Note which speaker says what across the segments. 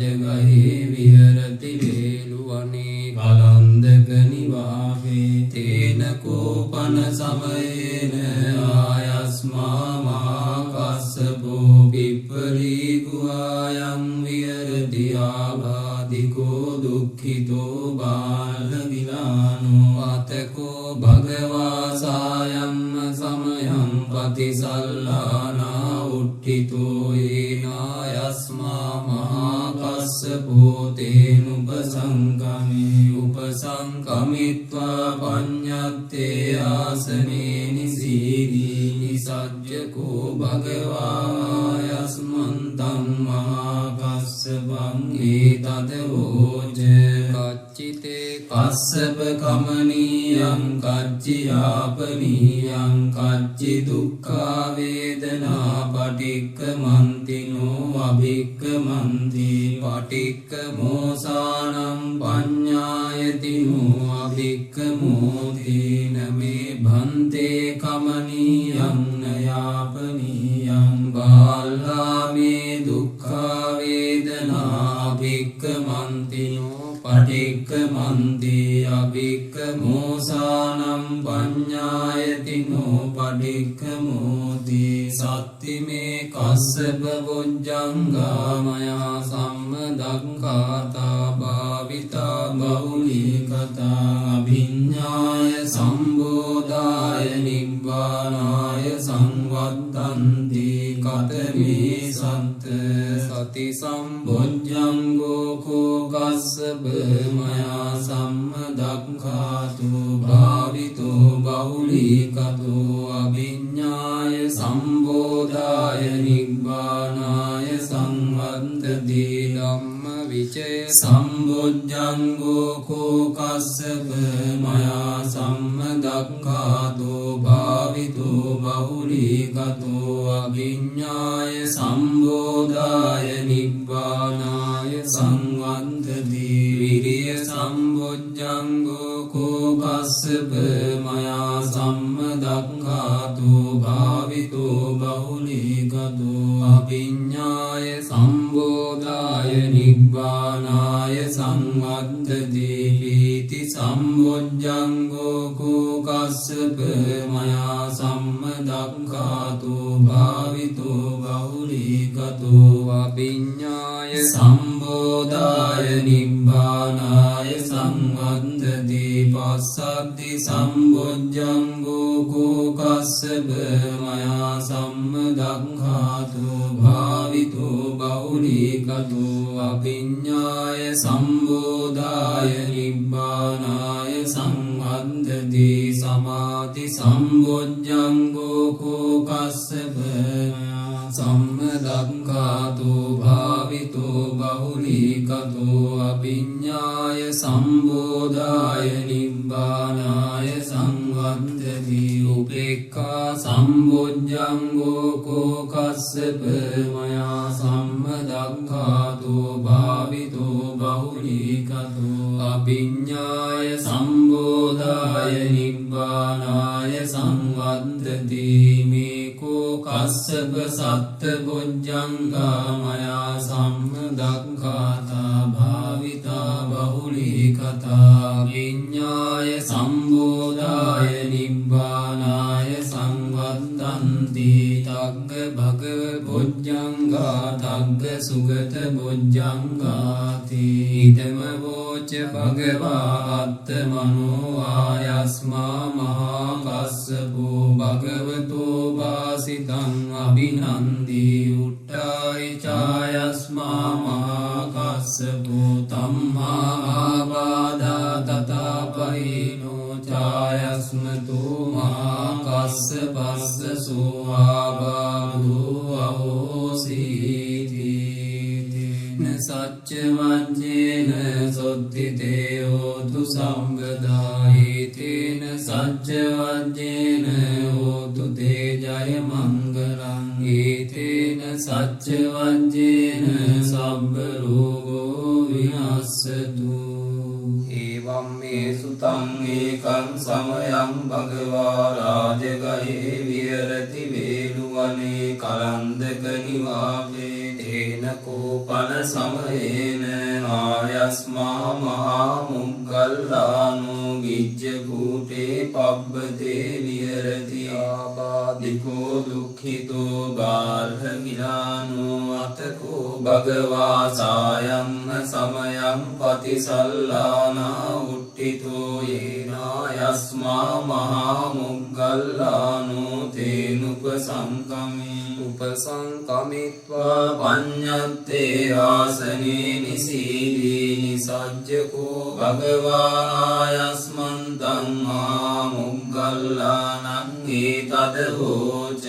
Speaker 1: රාජගහේ විහරති වේළුවනේ කලන්දක නිවාසේ තේන කෝපන සමයේන ආයස්මා මහා කස්සපෝ පිප්පලී ගුහායන් විහරති ආබාධිකෝ දුක්ඛිතෝ බාලවිලානෝ අතකෝ භගවා සායම්ම සමයං පතිසල්ලානා උට්ඨිතෝ ඒනායස්මා මහා කස්සපෝ තේනුපසංකමේ උපසංකමිත්වා පඤ්ඤත්තේ ආසනේ නිසීදී නිසජ්ජකෝ භගවා යස්මන්තං මහා කස්සපං ඒතදවෝච කච්චිතේ කස්සප කමනීයං කච්චියාපනීයං කච්චි දුක්ඛා වේදනා පටික්කමන්තිනෝ අභික්කමන්ති පටික්කමෝසානං පඤ්ඤායතිනෝ අභික්කමෝති නමේ භන්තේ කමනීයං නයාපනීයං බාල්ලාමේ දුක්ඛා වේදනා අභික්කමන්තිනෝ පටික්කමන්ති අභික්කමෝසානං පඤ්ඤායතිනෝ පටික්කමෝති සත්තිමේ කස්සප බොජ්ජංගා මයා සම්මදක්ඛාතා භාවිතා බහුලී කතා අභිඤ්ඤාය සම්බෝධාය නිබ්බානාය සංවත්තන්ති කතමේ සත්ත සති සම්බොජ්ජංගෝ කෝ කස්සප මයා සම්මදක්ඛාතු භාවිතෝ බහුලී කතෝ අභිඤ්ඤාය සම්බෝධාය නිබ්බානාය සංවත්තති ධම්ම විචය සම්බොජ්ජංගෝ කෝ කස්සප මයා සම්මදක්ඛාතෝ භාවිතෝ බහුලී කතෝ අභිඤ්ඤාය සම්බෝධාය නිබ්බානාය සංවත්තති විරිය සම්බොජ්ජංගෝ කෝ කස්සප මයා සම්මදක්ඛාතෝ භාවිතෝ බහුලී කතෝ අභිඤ්ඤාය සම්බෝධාය නිබ්බානාය සංවත්තති පීති සම්බොජ්ජංගෝ කෝ කස්සප මයා සම්මදක්ඛාතෝ භාවිතෝ බහුලී කතෝ අභිඤ්ඤාය සම්බෝධාය නිබ්බානාය සංවත්තති පස්සද්ධි සම්බොජ්ජංගෝ කෝ කස්සප මයා සම්මදක්ඛාතෝ භාවිතෝ බහුලී කතෝ අභිඤ්ඤාය සම්බෝධාය නිබ්බානාය සංවත්තති සමාධි සම්බොජ්ජංගෝ කෝ කස්සප සම්මදක්ඛාතෝ භාවිතෝ බහුලී කතෝ අභිඤ්ඤාය සම්බෝධාය නිබ්බානාය සංවත්තති උපේක්ඛා සම්බොජ්ජංගෝ කෝ කස්සප මයා සම්මදක්ඛාතෝ භාවිතෝ බහුලී කතෝ අභිඤ්ඤාය සම්බෝධාය නිබ්බානාය සංවත්තති මේකෝ කස්සප සත්ත බොජ්ජංගා මයා සම්මදක්ඛාතා භාවිතා බහුලී කතා විඤ්ඤාය සම්බෝධාය නිබ්බානාය සංවත්තන්ති තග්ග භගව බොජ්ජංගා තග්ග සුගත බොජ්ජංගාති ඉදම වෝච භගවා අත්තමනෝ ආයස්මා මහා කස්සපෝ භගවතෝ වාසිතං අභිනන්දී උට්ඨාය ඡායස්මා මහා කස්සපෝ තම්මා ආවාදා තථාපරිනෝ ඡායස්මතෝ මහා කස්සපස්ස සෝ ආවාදෝ අහෝසීති සච්ච වජ්ජේන සොත්තිතේ හෝතු සම්බදායිතේන සච්ච වජ්ජේන හෝතු තේ ජය මංගලං ඒතේන සච්ච වජ්ජේන සබ්බ රෝගෝ විනස්සතු එවං මේ සුතං ඒකං සමයං භගවා රාජගහේ විහරති වේළුවනේ කලන්දක නිවාසේ තේන කෝපන සමයේන ආයස්මා මහා මුග්ගල්ලානෝ ගිජ්ජ කූටේ පබ්බතේ විහෙරති ආබාධිකෝ දුක්ඛිතෝ බාල්හගිලානෝ අතකෝ භගවා සායම්ම සමයං පතිසල්ලානා උට්ඨිතෝ යේනායස්මා මහා මුග්ගල්ලානෝ තේනුපසංකමේ උපසංකමිත්වා පඤ්ඤත්තේ ආසනේ නිසීදී නිසජ්ජකෝ භගවා යස්මන්තං මහා මුග්ගල්ලානං ඒතද හෝච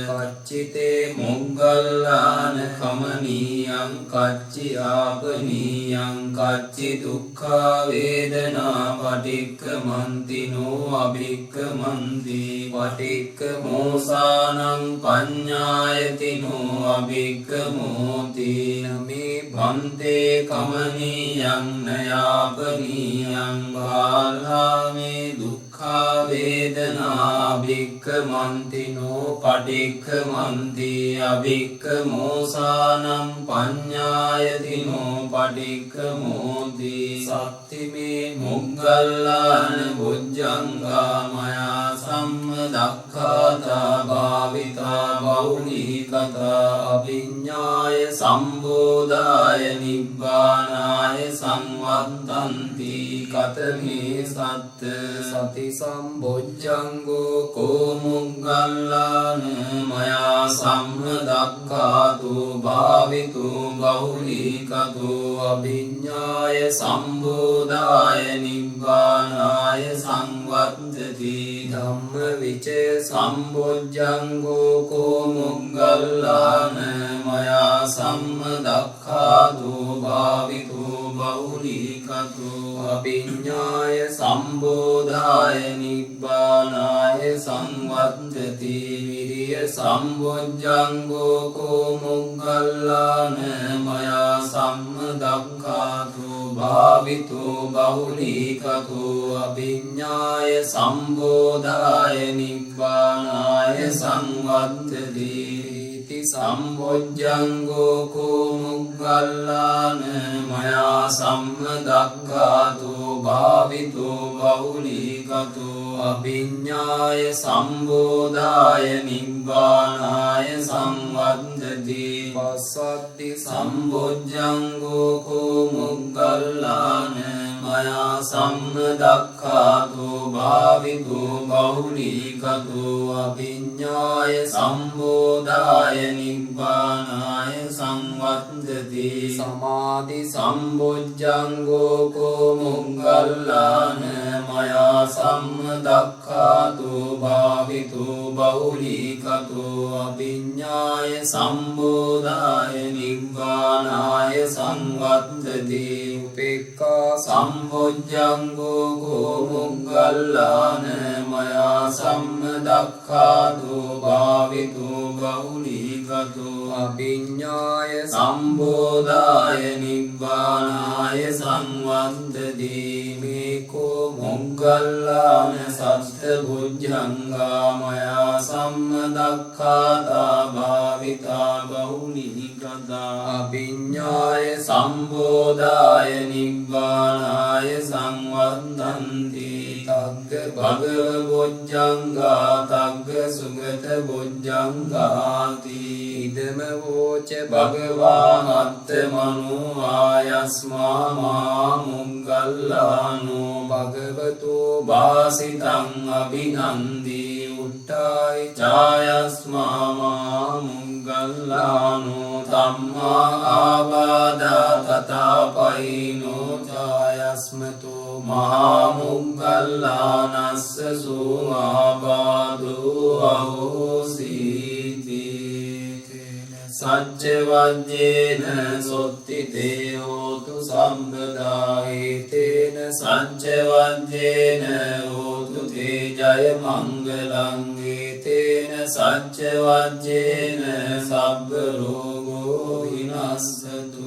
Speaker 1: කච්චිතේ මුග්ගල්ලාන කමනීයං කච්චි ආපනීයං කච්චි දුක්ඛා වේදනා පටික්ඛමන්තිනෝ අභික්ඛමන්ති පටික්ඛමෝසානං පඤ්ඤායතිනෝ අභික්ඛමෝති නමේ භන්තේ කමනීයං නයාපනීයං බාලාමේ දුක්ඛා වේදනා අභික්ඛමන්තිනෝ පටික්ඛමන්ති අභික්ඛමෝසානං පඤ්ඤායතිනෝ පටික්ඛමෝති සත්තිමේ මුග්ගල්ලාන බුද්ධංගා මයා සම්මදක්ඛාතා භාවිතා බෞනිකතා අභිඤ්ඤාය සම්බෝධාය නිබ්බානාය සංවත්තන්ති කතමේ සත්ත සති සම්බොජ්ජංගෝ කෝ මුග්ගල්ලාන මයා සම්මදක්ඛාතු භාවිතු බෞනිකතු අභිඤ්ඤාය සම්බෝධාය නිබ්බානාය සංවත්තති ධම්ම විචේ සම්බොජ්ජංගෝ කෝ මුග්ගල්ලාන මයා සම්මදක්ඛාතු භාවිතු බෞනිකතු අභිඤ්ඤාය සම්බෝධාය නිබ්බානාය සංවත්තති විරිය සම්බොජ්ජංගෝ කෝ මුග්ගල්ලාන මයා සම්මදක්ඛාතු භාවිතු බෞනිකතු අභිඤ්ඤාය සම්බෝධාය නිබ්බානාය සංවත්තති සම්බොජ්ජංගෝ කෝ මුග්ගල්ලාන මයා සම්මදක්ඛාතු භාවිතු බෞනිකතු අභිඤ්ඤාය සම්බෝධාය නිබ්බානාය සංවත්තති පස්සද්දි සම්බොජ්ජංගෝ කෝ මුග්ගල්ලාන මයා සම්මදක්ඛාතු භාවිතු බෞනිකතු අභිඤ්ඤාය සම්බෝධාය නිබ්බානාය සංවත්තති සමාධි සම්බොජ්ජංගෝ කෝ මුග්ගල්ලාන මයා සම්මදක්ඛාතු භාවිතු බෞනිකතු අභිඤ්ඤාය සම්බෝධාය නිබ්බානාය සංවත්තති උපේක්ඛා සම්බොජ්ජංගෝ කෝ මුග්ගල්ලාන මයා සම්මදක්ඛාතු භාවිතු බෞනිකතු අභිඤ්ඤාය සම්බෝධාය නිබ්බානාය සංවත්තති මේකෝ මුග්ගල්ලාන සත්බුද්ධංගා මයා සම්මදක්ඛාතා භාවිතා බෞනිකතා අභිඤ්ඤාය සම්බෝධාය නිබ්බානාය සංවත්තන්ති තග්ග භගව බොජ්ජංගා තග්ග සුගත බොජ්ජංගාති ඉදම වෝච භගවා අත්තමනෝ ආයස්මා මා මුග්ගල්ලානෝ භගවතු වාසිතං අභිනන්දී උට්ඨායි ඡායස්මා මා මුග්ගල්ලානෝ ධම්මා ආවාදා තථාපයිනෝ ඡායස්මතු මහා මුග්ගල්ලානස්ස සුආබාධෝ අහෝසීති සච්ච වජ්ජේන සොත්තිතේ හෝතු සම්බදා ඒතේන සච්ච වජ්ජේන හෝතු තේ ජය මංගලං ඒතේන සච්ච වජ්ජේන සබ්බ රෝගෝ විනස්සතු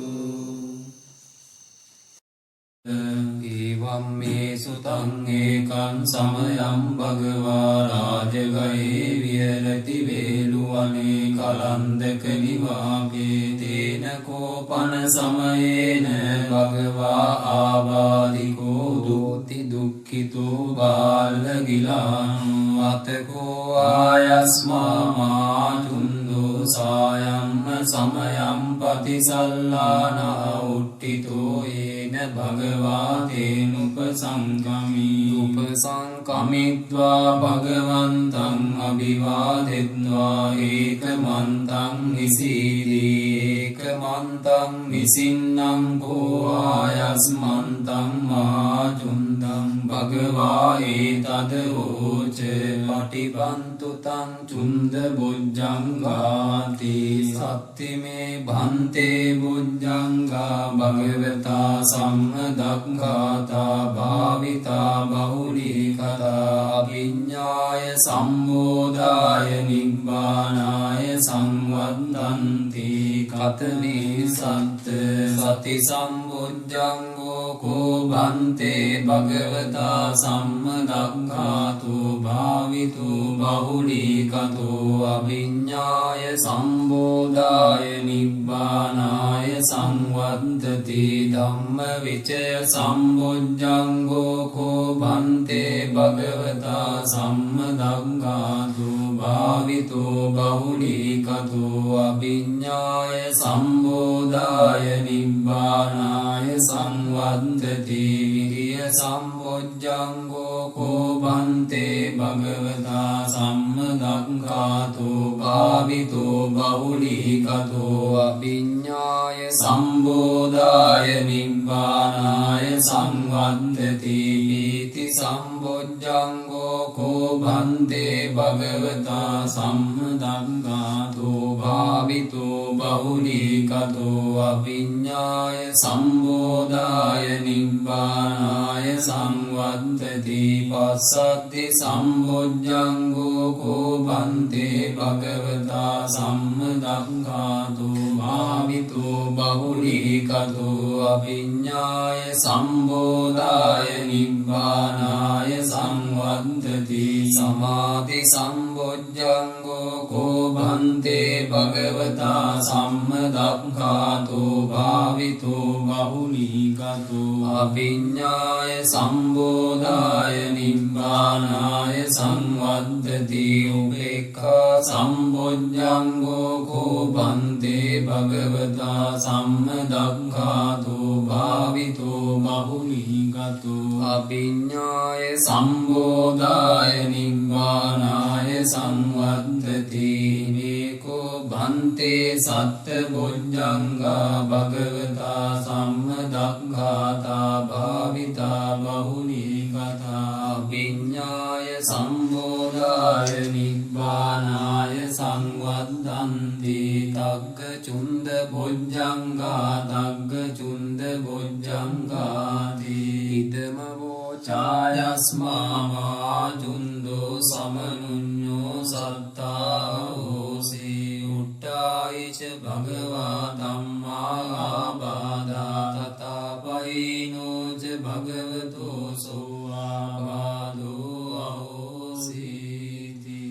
Speaker 1: එවං මේ සුතං ඒකං සමයං භගවා රාජගයේ විහෙරති වේලුවනේ කලන්දක නිවාගේ තේන කෝ කෝපන සමයේන භගවා ආබාධිකෝ දෝති දුක්ඛිතෝ බාලගිලානෝ අතකෝ ආයස්මා මාතුන්දෝ සායම්ම සමයම් පතිසල්ලාන උට්ඨිතෝ ඒන භගවා තේනුපසංගමී උපසංකමිත්වා භගවන්තං අභිවාදෙත්වා ඒකමන්තං නිසීදී ඒකමන්තං නිසින්නං කෝ ආයස්මන්තං මාතුන්දං භගවා ඒතද ඕච පටිබන්තු තං චුන්ද බුද්ධංගාති සත්තිමේ භන්තේ බුද්ධංගා භගවතා සම්මදක්ඛාතා භාවිතා බහුලී කතා විඤ්ඤාය සම්බෝධාය නිබ්බානාය සංවද්දන්ති කතමේ සත්ත සති සම්බුද්ධංගෝ කෝ භන්තේ භගවතා සම්මදක්ඛාතු භාවිතු බහුලී කතෝ අවිඤ්ඤාය සම්බෝධාය නිබ්බානාය සංවද්දති ධම්ම විචය සම්බුද්ධංගෝ කෝ භන්තේ භගවතා සම්මදක්ඛාතු භාවිතු බහුලී කතෝ අවිඤ්ඤාය සම්බෝධාය නිබ්බානාය සංවද්දති විරිය සම්බුද්ධංගෝ කෝ භන්තේ භගවතා සම්මදක්ඛාතු භාවිතු බහුලී කතෝ අවිඤ්ඤාය සම්බෝධාය නිබ්බානාය සංවද්දති පීති සම්බුද්ධංගෝ කෝ භන්තේ භගවතා සම්මදක්ඛාතු භාවිතු බහුලී කතෝ අවිඤ්ඤාය සම්බෝධාය නිබ්බානාය සංවද්දති පස්සද්ධි සම්බුද්ධංගෝ කෝ භන්තේ භගවතා සම්මදක්ඛාතු භාවිතු බහුලී කතෝ අවිඤ්ඤාය සම්බෝධාය නිබ්බානාය සංවද්දති සමාධි සම්බුද්ධංගෝ කෝ භන්තේ භගවතා සම්මදක්ඛාතු භාවිතු බහුලී කතෝ අවිඤ්ඤාය සම්බෝධාය නිබ්බානාය සංවද්දති උපේක්ඛා සම්බුද්ධංගෝ කෝ භන්තේ භගවතා සම්මදක්ඛාතු භාවිතු බහුලී කතෝ අවිඤ්ඤාය සම්බෝධාය නිබ්බානාය සංවද්දති මේකෝ භන්තේ සත්බුද්ධංගා භගවතා සම්මදක්ඛාතා භාවිතා බහුලී කතා විඤ්ඤාය සම්බෝධාය නිබ්බානාය සංවද්දන්ති තග්ග චුන්ද බුද්ධංගා තග්ග චුන්ද බුද්ධංගාති ඉදම වෝචායස්මා වාචුන්දෝ සමනුඤ්ඤෝ සත්තා හෝසි උට්ඨායිච භගවා ධම්මා ආබාධා තථාපයිනෝ ච භගවතෝ සෝආබාධෝ අහෝසීති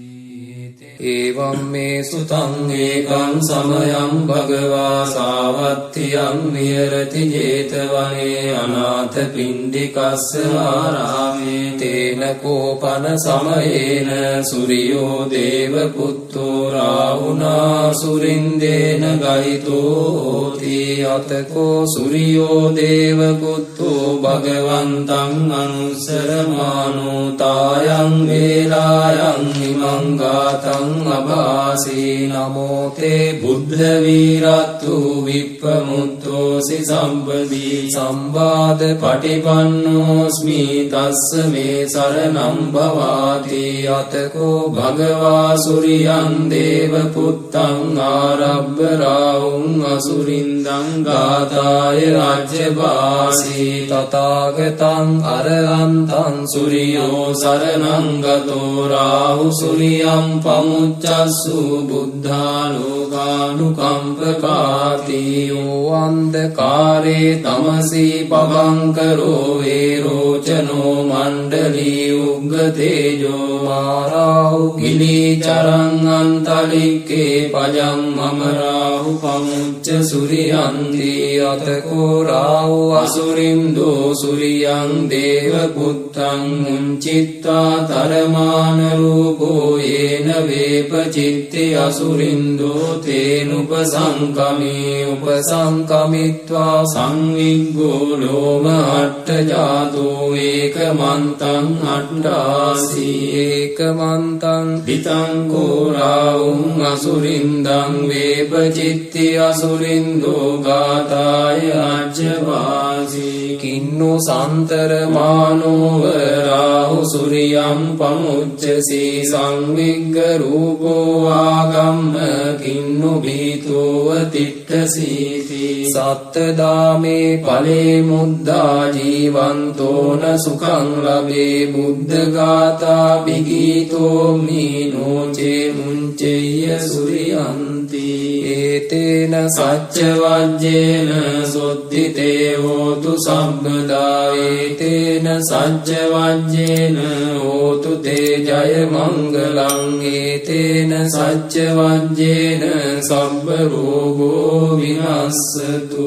Speaker 1: එවං මේ සුතං ඒකං සමයං භගවා සාවත්තියං විහෙරති ජේතවනේ අනාථ පිණ්ඩිකස්ස ආරාමේ තේන කෝපන සමයේන සූර්යෝ දේව පුත්තෝ රාහුනා සුරින්දේන ගහිතෝති අතකෝ සූර්යෝ දේව පුත්තෝ භගවන්තං අනුස්සරමානෝ තායං වේලායං හිමං ගාතං අභාසී නමෝ තේ බුද්ධ වීරත්තු විප්පමුත්තෝසි සම්පදී සම්බාධ පටිපන්නෝස්මි තස්ස මේ සරණං භවාති අතකෝ භගවා සුරියං දේව පුත්තං ආරබ්බ රාහුං අසුරින්දං ගාතාය රාජ්‍යවාසී තථාගතං අරහන්තං සුරියෝ සරණං ගතෝ රාහු සුරියං පමු පමුච්චස්සු බුද්ධා ලෝකානුකම්පකාති යෝ අන්ධකාරේ තමසී පබංකරෝ වේරෝචනෝ මණ්ඩලී උග්ගතේජෝ මාරාහු කිලී චරං අන්තලික්කේ පජං මමරාහු පමුච්ච සුරියන්ති අතකෝ රාහු අසුරින්දෝ සුරියං දේව පුත්තං මුංචිත්තා තරමාන රූපෝ යේන වේපචිත්ති අසුරින්දෝ තේනුපසංකමේ උපසංකමිත්වා සංවිග්ගෝ ලෝම අට්ඨජාතෝ ඒකමන්තං අට්ඨාසී ඒකමන්තං විතං කෝරාවුං අසුරින්දං වේපචිත්ති අසුරින්දෝ ගාතාය අජ්ජවාසී කින්නු සන්තරමානෝව රාහු සුරියම් පමුච්චසී සංවිග්ග රූපෝ ආගම්ම කින්නු භීතෝව තිට්ඨසීති සත්තදාමේ ඵලේ මුද්දා ජීවන්තෝන සුඛං ලබේ බුද්ධ ගාථා විගීතෝ මීනෝචේ මුංචෙය්‍ය සුරියන්ති ඒතේන සච්ච වජ්ජේන සොද්ධිතේ හෝතු සම්බදා ඒතේන සච්ච වජ්ජේන හෝතු තේ ජය මංගලං ඒතේන සච්ච වජ්ජේන සබ්බ රෝගෝ විනස්සතු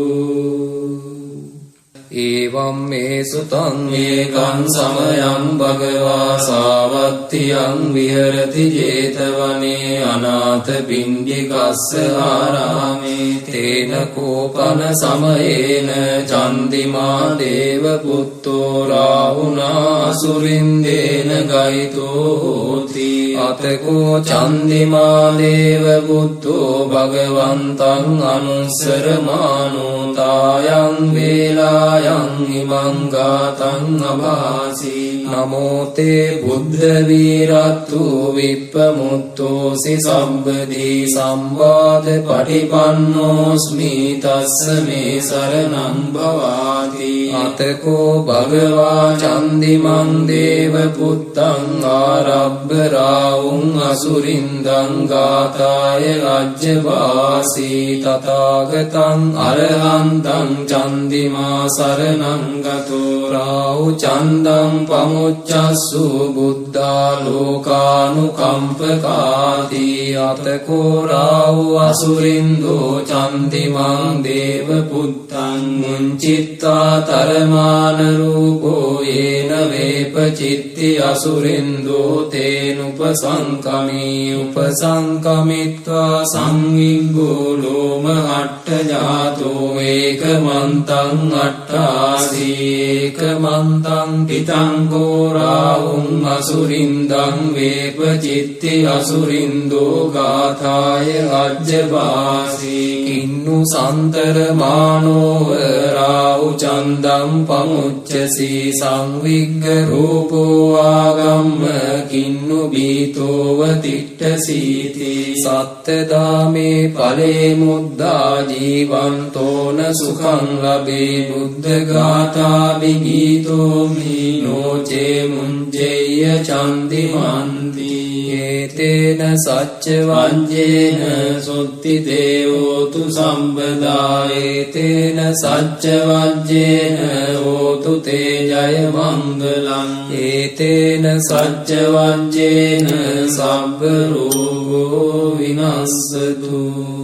Speaker 1: ඒවම් මේ සුතං ඒකං සමයං භගවා සාවත්තියං විහෙරති ජේතවනේ අනාථ පිණ්ඩිකස්ස ආරාමේ තේන කෝපන සමයේන චන්දිමා දේව පුත්තෝ රාහුනා සුරින්දේන ගයිතෝ හෝති අතකෝ චන්දිමා දේව පුත්තෝ භගවන්තං අනුස්සරමානෝ තායං වේලා යං ඉමං ගාතං අභාසී නමෝ තේ බුද්ධ වීරත්තු විප්පමුත්තෝසි සම්බදී සම්වාද පටිපන්නෝස්මි තස්ස මේ සරණං භවාති අතකෝ භගවා චන්දිමං දේව පුත්තං ආරබ්බ රාවුං අසුරින්දං ගාතාය අජ්ජවාසී තථාගතං අරහන්තං චන්දිමා සරණං ගතෝ රාහු චන්දං පමුච්චස්සු බුද්ධා ලෝකානුකම්පකාති අතකෝ රාහු අසුරින්දෝ චන්දිමං දේව පුත්තං මුංචිත්තා තරමාන රූපෝ යේන වේපචිත්ති අසුරින්දෝ තේනුපසංකමී උපසංකමිත්වා සංවිග්ගෝ ලෝම අට්ඨජාතෝ ඒකමන්තං අට්ඨාසී ඒකමන්තං පිතං කෝරාහුං අසුරින්දං වේපචිත්ති අසුරින්දෝ ගාථාය අජ්ජවාසී කින්නු සන්තරමානෝව රාහු චන්දං පමුච්චසී සංවිග්ග රූපෝ ආගම්ම කින්නු බීතෝව තිට්ඨසීති සත්තදාමේ ඵලේ මුද්දා ජීවන්තෝන සුඛං ලබේ බුද්ධ ගාථා විගීතෝ මීනෝචේ මුංජෙය්‍ය චන්දිමන්ති ඒතේන සච්ච වජ්ජේන සොත්ති දේවෝතු සම්බදා ඒතේන සච්ච වජ්ජේන හෝතු තේ ජය මංගලං ඒතේන සච්ච වජ්ජේන සබ්බ රෝගෝ විනස්සතු